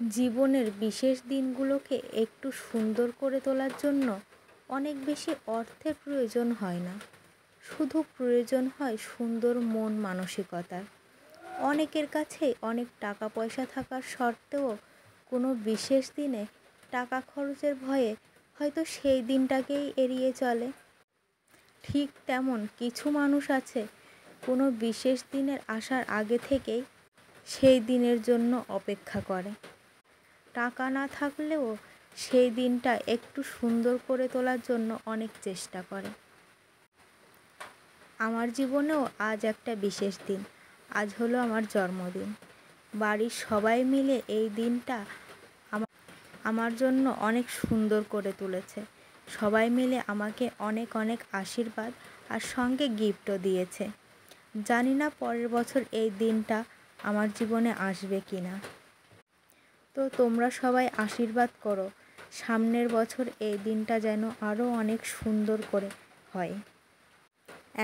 জীবনের বিশেষ দিনগুলোকে একটু সুন্দর করে তোলার জন্য অনেক বেশি অর্থের প্রয়োজন হয় না, শুধু প্রয়োজন হয় সুন্দর মন মানসিকতার। অনেকের কাছেই অনেক টাকা পয়সা থাকার সত্ত্বেও কোনো বিশেষ দিনে টাকা খরচের ভয়ে হয়তো সেই দিনটাকেই এড়িয়ে চলে। ঠিক তেমন কিছু মানুষ আছে কোনো বিশেষ দিনের আসার আগে থেকেই সেই দিনের জন্য অপেক্ষা করে। টাকা না থাকলেও সেই দিনটা একটু সুন্দর করে তোলার জন্য অনেক চেষ্টা করে। আমার জীবনেও আজ একটা বিশেষ দিন। আজ হলো আমার জন্মদিন। বাড়ির সবাই মিলে এই দিনটা আমার জন্য অনেক সুন্দর করে তুলেছে। সবাই মিলে আমাকে অনেক অনেক আশীর্বাদ আর সঙ্গে গিফটও দিয়েছে। জানি না পরের বছর এই দিনটা আমার জীবনে আসবে কি না। তো তোমরা সবাই আশীর্বাদ করো সামনের বছর এই দিনটা যেন আরও অনেক সুন্দর করে হয়।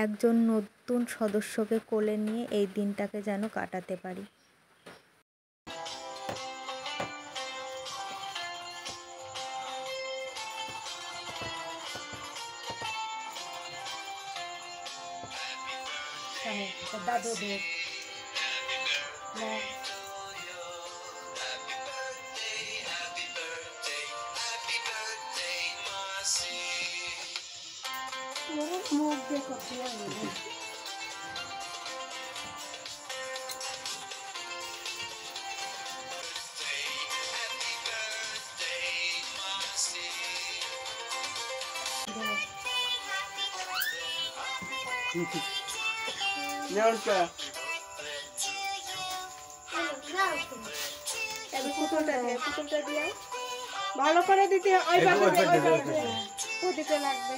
একজন নতুন সদস্যকে কোলে নিয়ে এই দিনটাকে যেন কাটাতে পারি। দাদু দেখ মুখ দেখো পুতুলটা দিয়ে ভালো করে দিতে ওই দিতে লাগবে।